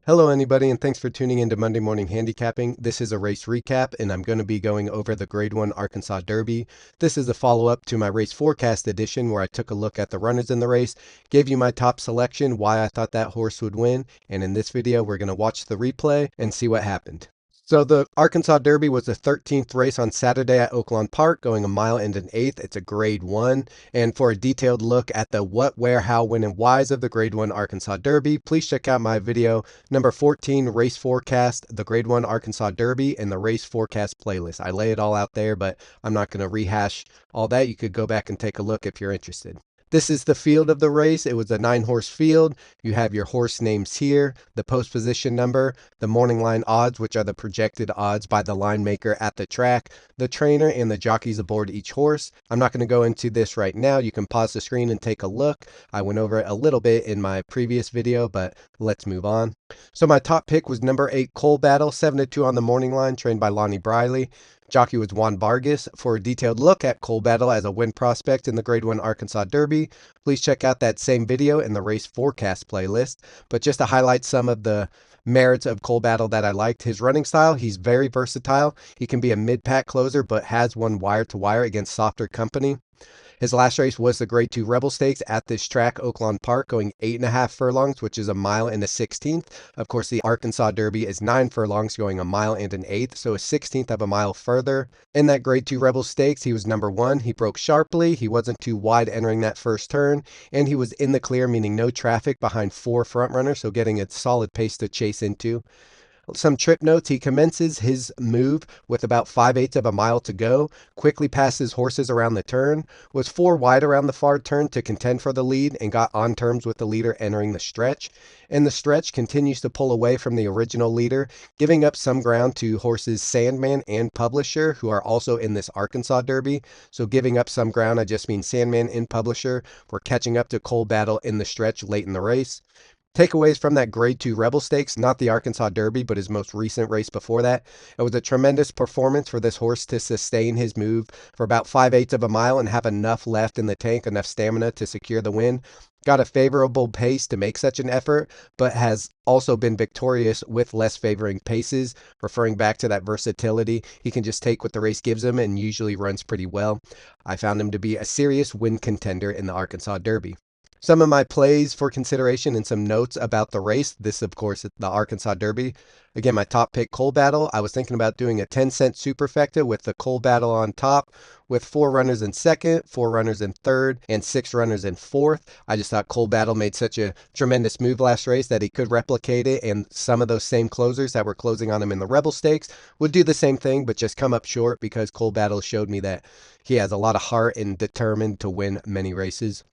Hello, anybody, and thanks for tuning in to Monday Morning Handicapping. This is a race recap, and I'm going to be going over the Grade 1 Arkansas Derby. This is a follow-up to my race forecast edition where I took a look at the runners in the race, gave you my top selection, why I thought that horse would win, and in this video, we're going to watch the replay and see what happened. So the Arkansas Derby was the 13th race on Saturday at Oaklawn Park, going a mile and an eighth. It's a Grade 1. And for a detailed look at the what, where, how, when, and whys of the Grade 1 Arkansas Derby, please check out my video number 14, Race Forecast, the Grade 1 Arkansas Derby, and the Race Forecast playlist. I lay it all out there, but I'm not going to rehash all that. You could go back and take a look if you're interested. This is the field of the race. It was a 9-horse field. You have your horse names here, the post position number, the morning line odds, which are the projected odds by the line maker at the track, the trainer, and the jockeys aboard each horse. I'm not going to go into this right now. You can pause the screen and take a look. I went over it a little bit in my previous video, but let's move on. So my top pick was number 8, Coal Battle, 7-2 on the morning line, trained by Lonnie Briley. Jockey was Juan Vargas. For a detailed look at Coal Battle as a win prospect in the Grade 1 Arkansas Derby, please check out that same video in the race forecast playlist. But just to highlight some of the merits of Coal Battle that I liked, his running style, he's very versatile. He can be a mid-pack closer, but has won wire to wire against softer company. His last race was the Grade 2 Rebel Stakes at this track, Oaklawn Park, going 8.5 furlongs, which is a mile and a 16th. Of course, the Arkansas Derby is 9 furlongs, going a mile and an eighth, so a 16th of a mile further. In that Grade 2 Rebel Stakes, he was number 1. He broke sharply. He wasn't too wide entering that first turn, and he was in the clear, meaning no traffic behind 4 front runners, so getting a solid pace to chase into. Some trip notes: he commences his move with about 5/8 of a mile to go, quickly passes horses around the turn, was 4 wide around the far turn to contend for the lead, and got on terms with the leader entering the stretch. In the stretch, continues to pull away from the original leader, giving up some ground to horses Sandman and Publisher, who are also in this Arkansas Derby. So giving up some ground, I just mean Sandman and Publisher were catching up to Coal Battle in the stretch late in the race. Takeaways from that Grade 2 Rebel Stakes, not the Arkansas Derby, but his most recent race before that. It was a tremendous performance for this horse to sustain his move for about 5/8 of a mile and have enough left in the tank, enough stamina to secure the win. Got a favorable pace to make such an effort, but has also been victorious with less favoring paces, referring back to that versatility. He can just take what the race gives him and usually runs pretty well. I found him to be a serious win contender in the Arkansas Derby. Some of my plays for consideration and some notes about the race. This, of course, is the Arkansas Derby. Again, my top pick, Coal Battle. I was thinking about doing a 10-cent superfecta with the Coal Battle on top, with 4 runners in second, 4 runners in third, and 6 runners in fourth. I just thought Coal Battle made such a tremendous move last race that he could replicate it, and some of those same closers that were closing on him in the Rebel Stakes would do the same thing, but just come up short because Coal Battle showed me that he has a lot of heart and determined to win many races.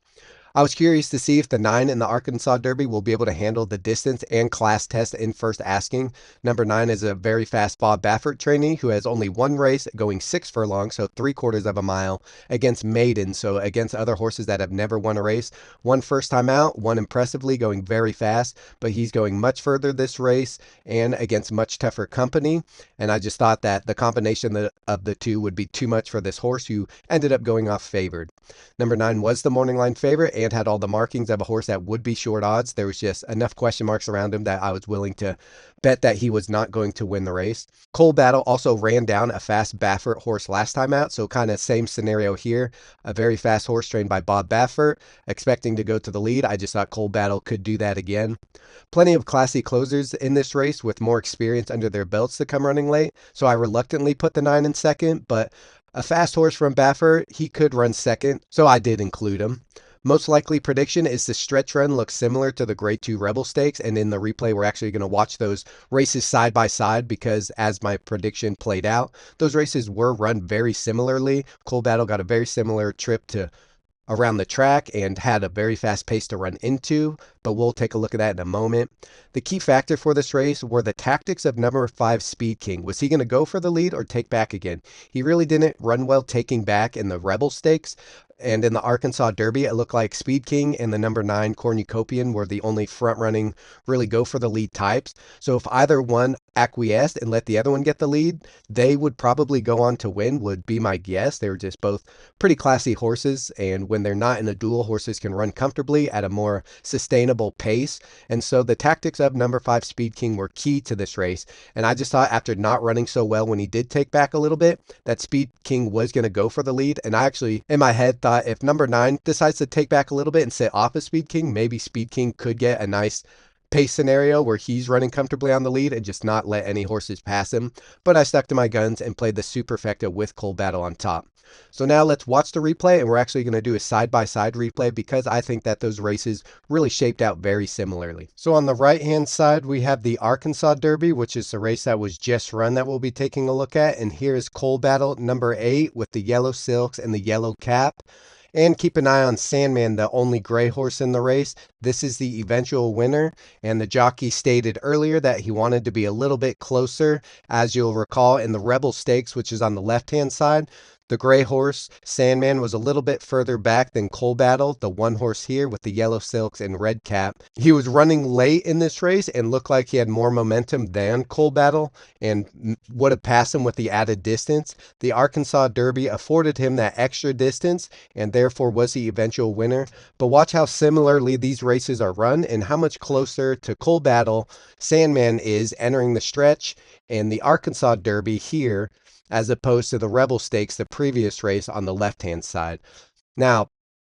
I was curious to see if the 9 in the Arkansas Derby will be able to handle the distance and class test in first asking. Number 9 is a very fast Bob Baffert trainee who has only one race going 6 furlongs, so 3/4 of a mile, against maiden, so against other horses that have never won a race. One first time out, one impressively going very fast, but he's going much further this race and against much tougher company. And I just thought that the combination of the two would be too much for this horse, who ended up going off favored. Number 9 was the morning line favorite and had all the markings of a horse that would be short odds. There was just enough question marks around him that I was willing to bet that he was not going to win the race. Coal Battle also ran down a fast Baffert horse last time out, so kind of same scenario here. A very fast horse trained by Bob Baffert, expecting to go to the lead. I just thought Coal Battle could do that again. Plenty of classy closers in this race with more experience under their belts to come running late, so I reluctantly put the 9 in second, but a fast horse from Baffert, he could run second, so I did include him. Most likely prediction is the stretch run looks similar to the Grade 2 Rebel Stakes, and in the replay we're actually going to watch those races side by side because as my prediction played out, those races were run very similarly. Coal Battle got a very similar trip to around the track and had a very fast pace to run into, but we'll take a look at that in a moment. The key factor for this race were the tactics of number 5 Speed King. Was he going to go for the lead or take back again? He really didn't run well taking back in the Rebel Stakes. And in the Arkansas Derby, it looked like Speed King and the number 9 Cornucopian were the only front running, really go for the lead types. So if either one acquiesced and let the other one get the lead, they would probably go on to win, would be my guess. They were just both pretty classy horses. And when they're not in a duel, horses can run comfortably at a more sustainable pace. And so the tactics of number 5 Speed King were key to this race. And I just thought after not running so well when he did take back a little bit, that Speed King was going to go for the lead. And I actually, in my head, thought if number 9 decides to take back a little bit and sit off of Speed King, maybe Speed King could get a nice pace scenario where he's running comfortably on the lead and just not let any horses pass him. But I stuck to my guns and played the superfecta with Cold Battle on top. So now let's watch the replay, and we're actually going to do a side-by-side replay because I think that those races really shaped out very similarly. So on the right-hand side, we have the Arkansas Derby, which is the race that was just run that we'll be taking a look at. And here is Cold Battle number 8 with the yellow silks and the yellow cap. And keep an eye on Sandman, the only gray horse in the race. This is the eventual winner, and the jockey stated earlier that he wanted to be a little bit closer. As you'll recall, in the Rebel Stakes, which is on the left-hand side, the gray horse, Sandman, was a little bit further back than Cold Battle, the one horse here with the yellow silks and red cap. He was running late in this race and looked like he had more momentum than Cold Battle and would have passed him with the added distance. The Arkansas Derby afforded him that extra distance and therefore was the eventual winner. But watch how similarly these races are run and how much closer to Cold Battle Sandman is entering the stretch in the Arkansas Derby here, as opposed to the Rebel Stakes, the previous race on the left-hand side. Now,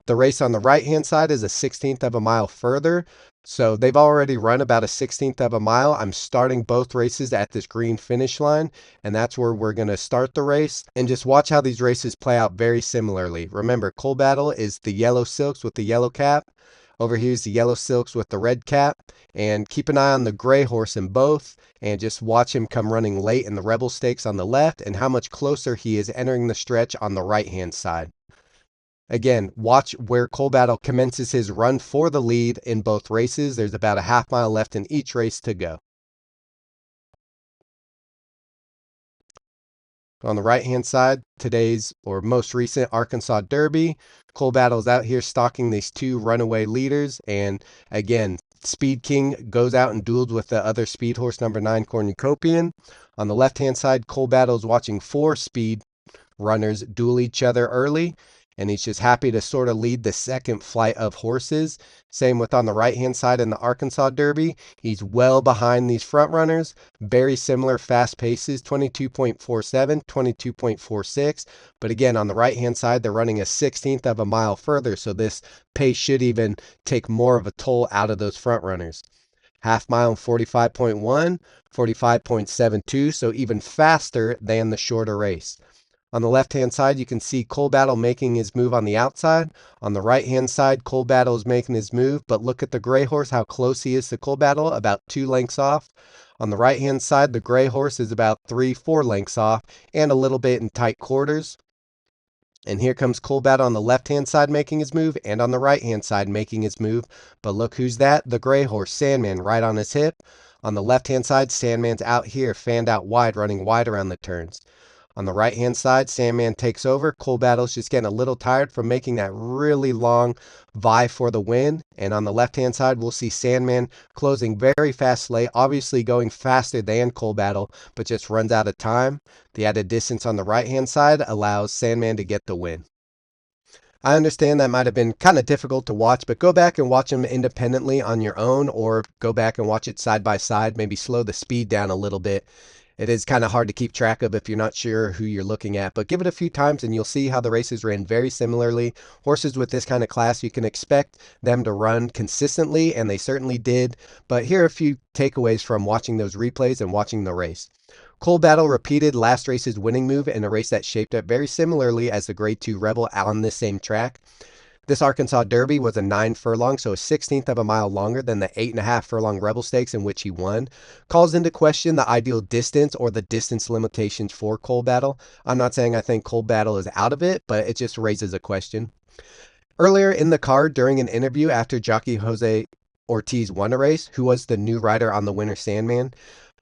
the race on the right-hand side is a 1/16 of a mile further. So they've already run about a 1/16 of a mile. I'm starting both races at this green finish line, and that's where we're going to start the race. And just watch how these races play out very similarly. Remember, Cold Battle is the yellow silks with the yellow cap. Over here's the yellow silks with the red cap. And keep an eye on the gray horse in both. And just watch him come running late in the Rebel Stakes on the left and how much closer he is entering the stretch on the right-hand side. Again, watch where Cold Battle commences his run for the lead in both races. There's about a half mile left in each race to go. On the right-hand side, today's or most recent Arkansas Derby, Cold Battle's out here stalking these two runaway leaders. And again, Speed King goes out and duels with the other speed horse, number 9 Cornucopian. On the left-hand side, Cold Battle's watching 4 speed runners duel each other early, and he's just happy to sort of lead the second flight of horses. Same with on the right-hand side in the Arkansas Derby. He's well behind these front runners. Very similar fast paces, 22.47, 22.46. But again, on the right-hand side, they're running a 1/16 of a mile further, so this pace should even take more of a toll out of those front runners. Half mile in 45.1, 45.72, so even faster than the shorter race. On the left-hand side, you can see Cold Battle making his move on the outside. On the right-hand side, Cold Battle is making his move, but look at the gray horse, how close he is to Cold Battle, about 2 lengths off. On the right-hand side, the gray horse is about 3-4 lengths off and a little bit in tight quarters. And here comes Cold Battle on the left-hand side making his move and on the right-hand side making his move. But look who's that? The gray horse, Sandman, right on his hip. On the left-hand side, Sandman's out here, fanned out wide, running wide around the turns. On the right-hand side, Sandman takes over. Cold Battle's just getting a little tired from making that really long vie for the win. And on the left-hand side, we'll see Sandman closing very fast late, obviously going faster than Cold Battle, but just runs out of time. The added distance on the right-hand side allows Sandman to get the win. I understand that might have been kind of difficult to watch, but go back and watch them independently on your own, or go back and watch it side by side. Maybe slow the speed down a little bit. It is kind of hard to keep track of if you're not sure who you're looking at, but give it a few times and you'll see how the races ran very similarly. Horses with this kind of class, you can expect them to run consistently, and they certainly did. But here are a few takeaways from watching those replays and watching the race. Cold Battle repeated last race's winning move in a race that shaped up very similarly as the Grade 2 Rebel on this same track. This Arkansas Derby was a 9 furlong, so a 1/16 of a mile longer than the 8.5 furlong Rebel Stakes in which he won. Calls into question the ideal distance or the distance limitations for Cold Battle. I'm not saying I think Cold Battle is out of it, but it just raises a question. Earlier in the card, during an interview after jockey Jose Ortiz won a race, who was the new rider on the winner Sandman,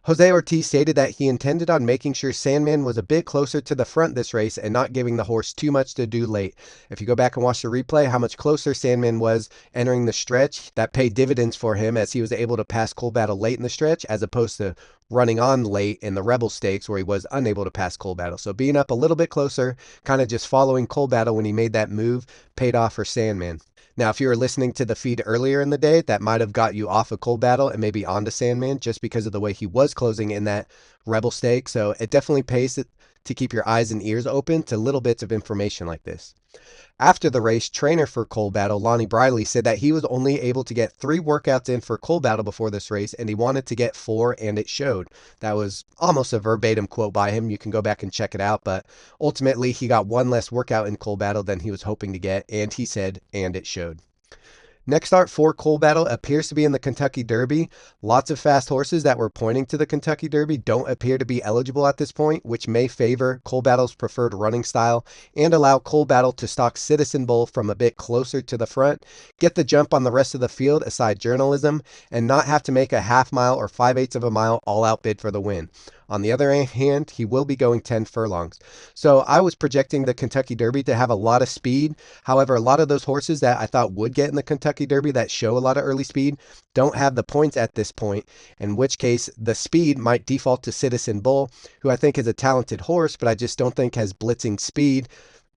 Jose Ortiz stated that he intended on making sure Sandman was a bit closer to the front this race and not giving the horse too much to do late. If you go back and watch the replay, how much closer Sandman was entering the stretch, that paid dividends for him as he was able to pass Cold Battle late in the stretch as opposed to running on late in the Rebel Stakes where he was unable to pass Cold Battle. So being up a little bit closer, kind of just following Cold Battle when he made that move, paid off for Sandman. Now, if you were listening to the feed earlier in the day, that might have got you off of Cold Battle and maybe onto Sandman just because of the way he was closing in that Rebel Stake. So it definitely pays to keep your eyes and ears open to little bits of information like this. After the race, trainer for Cold Battle, Lonnie Briley, said that he was only able to get 3 workouts in for Cold Battle before this race, and he wanted to get 4, and it showed. That was almost a verbatim quote by him. You can go back and check it out, but ultimately he got 1 less workout in Cold Battle than he was hoping to get, and he said, and it showed. Next start for Cold Battle appears to be in the Kentucky Derby. Lots of fast horses that were pointing to the Kentucky Derby don't appear to be eligible at this point, which may favor Cold Battle's preferred running style and allow Cold Battle to stalk Citizen Bull from a bit closer to the front, get the jump on the rest of the field aside Journalism, and not have to make a half mile or 5/8 of a mile all-out bid for the win. On the other hand, he will be going 10 furlongs. So I was projecting the Kentucky Derby to have a lot of speed. However, a lot of those horses that I thought would get in the Kentucky Derby that show a lot of early speed don't have the points at this point, in which case the speed might default to Citizen Bull, who I think is a talented horse, but I just don't think has blitzing speed.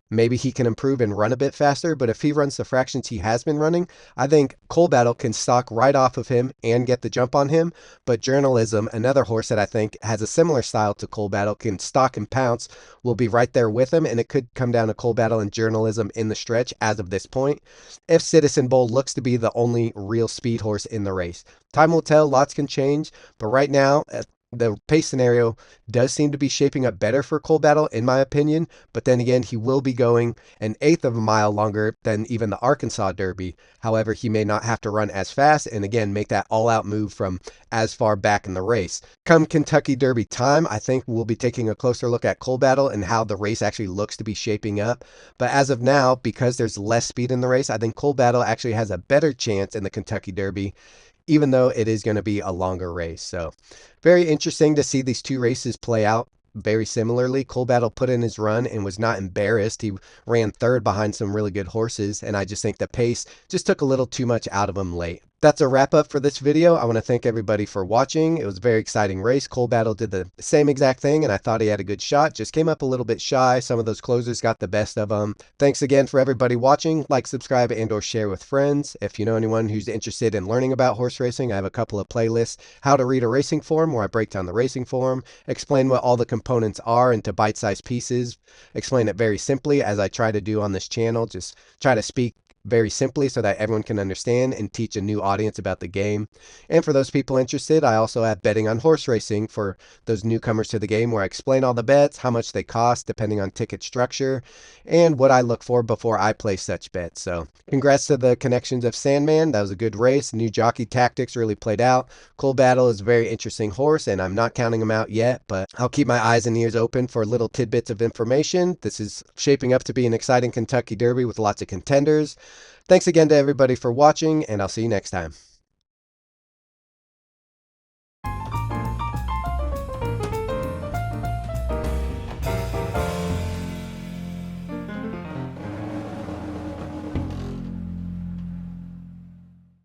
Maybe he can improve and run a bit faster, but if he runs the fractions he has been running, I think Cold Battle can stalk right off of him and get the jump on him. But Journalism, another horse that I think has a similar style to Cold Battle, can stalk and pounce, will be right there with him, and it could come down to Cold Battle and Journalism in the stretch as of this point, if Citizen Bull looks to be the only real speed horse in the race. Time will tell, lots can change, but right now, the pace scenario does seem to be shaping up better for Cold Battle, in my opinion. But then again, he will be going 1/8 of a mile longer than even the Arkansas Derby. However, he may not have to run as fast and again make that all-out move from as far back in the race. Come Kentucky Derby time, I think we'll be taking a closer look at Cold Battle and how the race actually looks to be shaping up. But as of now, because there's less speed in the race, I think Cold Battle actually has a better chance in the Kentucky Derby, even though it is going to be a longer race. So very interesting to see these two races play out very similarly. Cold Battle put in his run and was not embarrassed. He ran third behind some really good horses, and I just think the pace just took a little too much out of him late. That's a wrap up for this video. I want to thank everybody for watching. It was a very exciting race. Cold Battle did the same exact thing, and I thought he had a good shot. Just came up a little bit shy. Some of those closers got the best of them. Thanks again for everybody watching. Like, subscribe, and or share with friends. If you know anyone who's interested in learning about horse racing, I have a couple of playlists. How to read a racing form, where I break down the racing form, explain what all the components are into bite-sized pieces, explain it very simply as I try to do on this channel. Just try to speak very simply so that everyone can understand and teach a new audience about the game. And for those people interested, I also have betting on horse racing for those newcomers to the game, where I explain all the bets, how much they cost depending on ticket structure, and what I look for before I place such bets. So congrats to the connections of Sandman. That was a good race. New jockey tactics really played out. Cold Battle is a very interesting horse, and I'm not counting him out yet, but I'll keep my eyes and ears open for little tidbits of information. This is shaping up to be an exciting Kentucky Derby with lots of contenders. Thanks again to everybody for watching, and I'll see you next time.